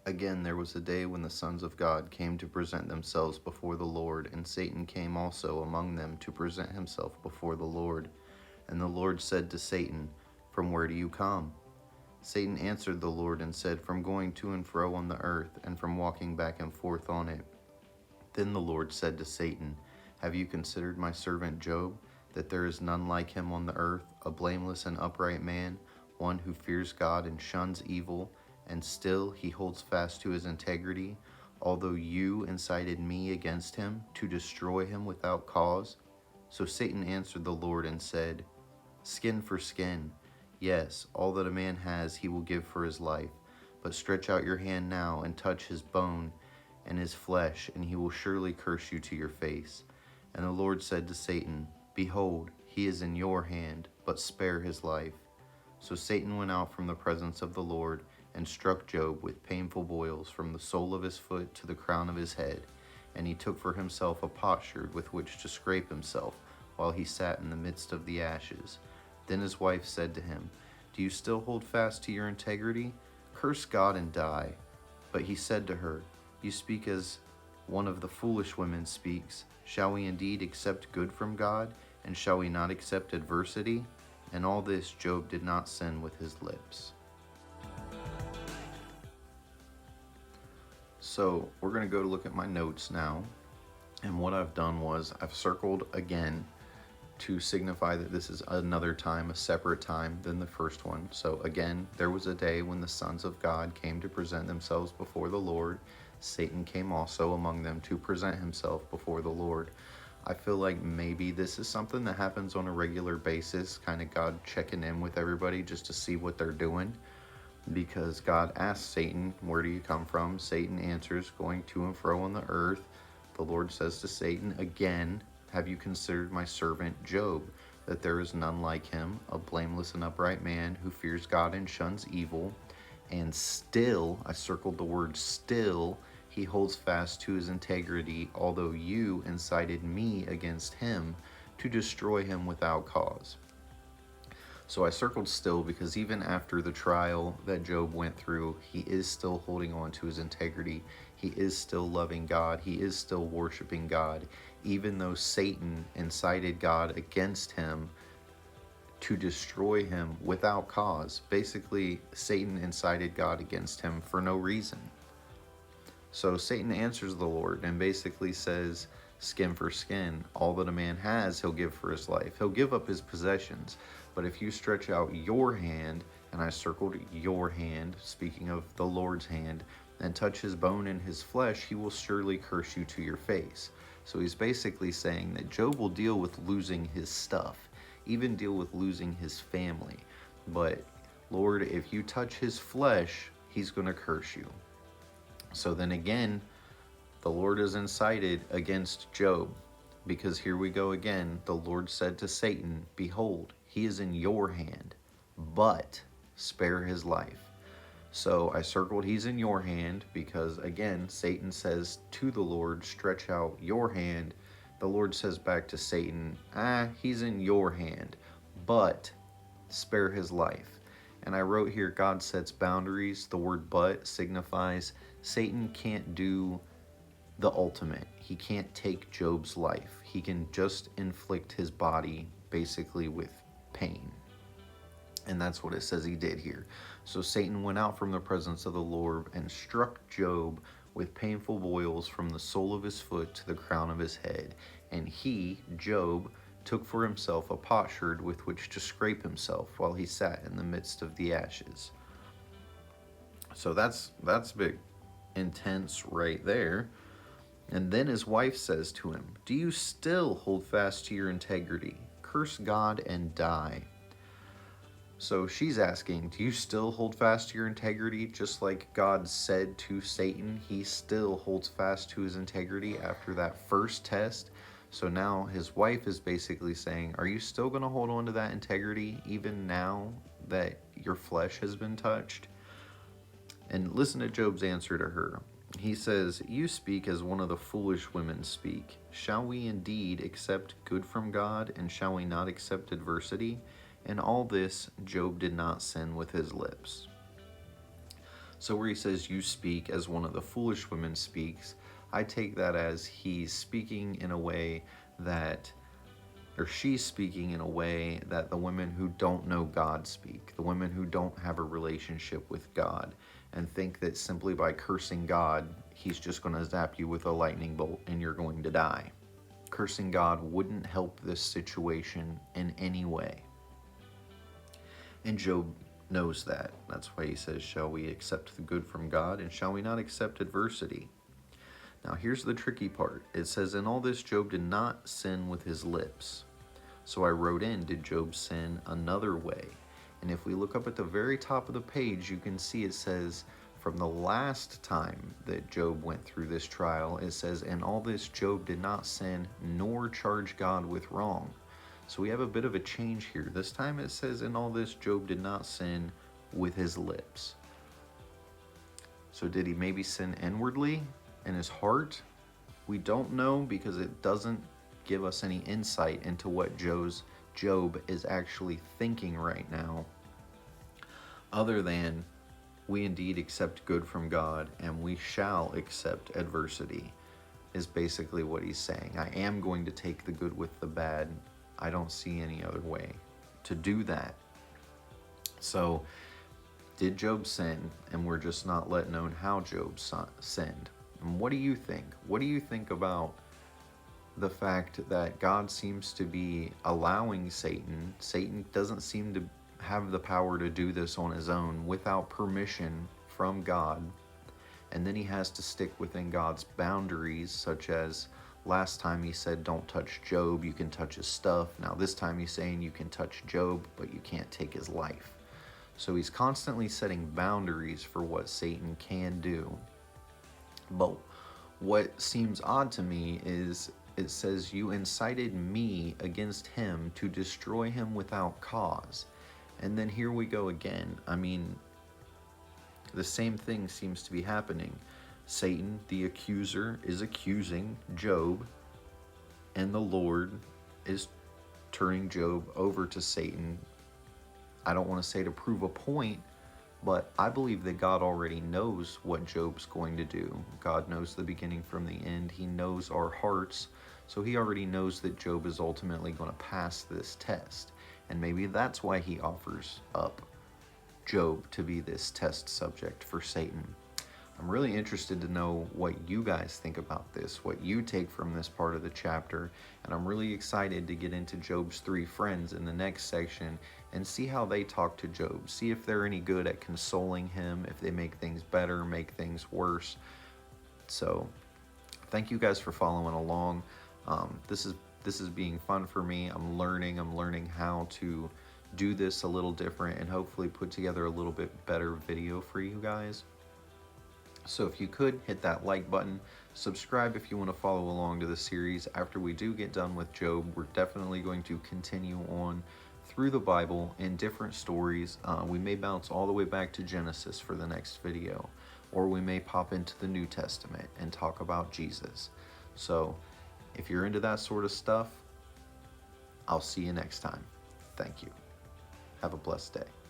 Again, there was a day when the sons of God came to present themselves before the Lord, and Satan came also among them to present himself before the Lord. And the Lord said to Satan, "From where do you come?" Satan answered the Lord and said, "From going to and fro on the earth, and from walking back and forth on it." Then the Lord said to Satan, "Have you considered my servant Job, that there is none like him on the earth, a blameless and upright man, one who fears God and shuns evil, and still he holds fast to his integrity, although you incited me against him to destroy him without cause?" So Satan answered the Lord and said, "Skin for skin. Yes, all that a man has he will give for his life. But stretch out your hand now and touch his bone and his flesh, and he will surely curse you to your face." And the Lord said to Satan, "Behold, he is in your hand, but spare his life." So Satan went out from the presence of the Lord and struck Job with painful boils from the sole of his foot to the crown of his head. And he took for himself a potsherd with which to scrape himself while he sat in the midst of the ashes. Then his wife said to him, "Do you still hold fast to your integrity? Curse God and die." But he said to her, "You speak as one of the foolish women speaks. Shall we indeed accept good from God, and shall we not accept adversity?" And all this Job did not sin with his lips. So we're going to go to look at my notes now. And what I've done was I've circled again to signify that this is another time, a separate time than the first one. So again, there was a day when the sons of God came to present themselves before the Lord. Satan came also among them to present himself before the Lord. I feel like maybe this is something that happens on a regular basis, kind of God checking in with everybody just to see what they're doing. Because God asks Satan, "Where do you come from?" Satan answers, "Going to and fro on the earth." The Lord says to Satan again, "Have you considered my servant Job, that there is none like him, a blameless and upright man who fears God and shuns evil? And still," I circled the word still, "he holds fast to his integrity, although you incited me against him to destroy him without cause." So I circled still because even after the trial that Job went through, he is still holding on to his integrity. He is still loving God. He is still worshiping God, even though Satan incited God against him to destroy him without cause. Basically, Satan incited God against him for no reason. So Satan answers the Lord and basically says, "Skin for skin. All that a man has, he'll give for his life. He'll give up his possessions. But if you stretch out your hand," and I circled your hand, speaking of the Lord's hand, "and touch his bone and his flesh, he will surely curse you to your face." So he's basically saying that Job will deal with losing his stuff, even deal with losing his family. But Lord, if you touch his flesh, he's going to curse you. So then again, the Lord is incited against Job, because here we go again. The Lord said to Satan, "Behold, he is in your hand, but spare his life." So I circled he's in your hand because again, Satan says to the Lord, "Stretch out your hand." The Lord says back to Satan, "He's in your hand, but spare his life." And I wrote here, God sets boundaries. The word "but" signifies Satan can't do the ultimate. He can't take Job's life. He can just inflict his body basically with pain. And that's what it says he did here. So Satan went out from the presence of the Lord and struck Job with painful boils from the sole of his foot to the crown of his head. And he, Job, took for himself a potsherd with which to scrape himself while he sat in the midst of the ashes. So that's a bit intense right there. And then his wife says to him, "Do you still hold fast to your integrity? Curse God and die." So she's asking, do you still hold fast to your integrity? Just like God said to Satan, he still holds fast to his integrity after that first test. So now his wife is basically saying, are you still going to hold on to that integrity even now that your flesh has been touched? And listen to Job's answer to her. He says, "You speak as one of the foolish women speak. Shall we indeed accept good from God, and shall we not accept adversity?" In all this, Job did not sin with his lips. So where he says, you speak as one of the foolish women speaks, I take that as he's speaking in a way that, or she's speaking in a way that the women who don't know God speak, the women who don't have a relationship with God, and think that simply by cursing God, he's just going to zap you with a lightning bolt and you're going to die. Cursing God wouldn't help this situation in any way. And Job knows that. That's why he says, shall we accept the good from God, and shall we not accept adversity? Now here's the tricky part. It says, in all this Job did not sin with his lips. So I wrote in, did Job sin another way? And if we look up at the very top of the page, you can see it says, from the last time that Job went through this trial, it says, in all this Job did not sin, nor charge God with wrong. So we have a bit of a change here. This time it says, in all this Job did not sin with his lips. So did he maybe sin inwardly in his heart? We don't know, because it doesn't give us any insight into what Job is actually thinking right now, other than we indeed accept good from God and we shall accept adversity, is basically what he's saying. I am going to take the good with the bad. I don't see any other way to do that. So did Job sin? And we're just not let known how Job sinned. And what do you think? What do you think about the fact that God seems to be allowing Satan? Satan doesn't seem to have the power to do this on his own without permission from God. And then he has to stick within God's boundaries, such as last time he said, don't touch Job, you can touch his stuff. Now this time he's saying you can touch Job, but you can't take his life. So he's constantly setting boundaries for what Satan can do. But what seems odd to me is it says, you incited me against him to destroy him without cause. And then here we go again. I mean, the same thing seems to be happening. Satan, the accuser, is accusing Job, and the Lord is turning Job over to Satan. I don't want to say to prove a point, but I believe that God already knows what Job's going to do. God knows the beginning from the end. He knows our hearts. So he already knows that Job is ultimately going to pass this test. And maybe that's why he offers up Job to be this test subject for Satan. I'm really interested to know what you guys think about this, what you take from this part of the chapter, and I'm really excited to get into Job's 3 friends in the next section and see how they talk to Job, see if they're any good at consoling him, if they make things better, make things worse. So thank you guys for following along. This is being fun for me. I'm learning how to do this a little different and hopefully put together a little bit better video for you guys. So if you could hit that like button, subscribe if you want to follow along to the series. After we do get done with Job, we're definitely going to continue on through the Bible in different stories. We may bounce all the way back to Genesis for the next video, or we may pop into the New Testament and talk about Jesus. So if you're into that sort of stuff, I'll see you next time. Thank you. Have a blessed day.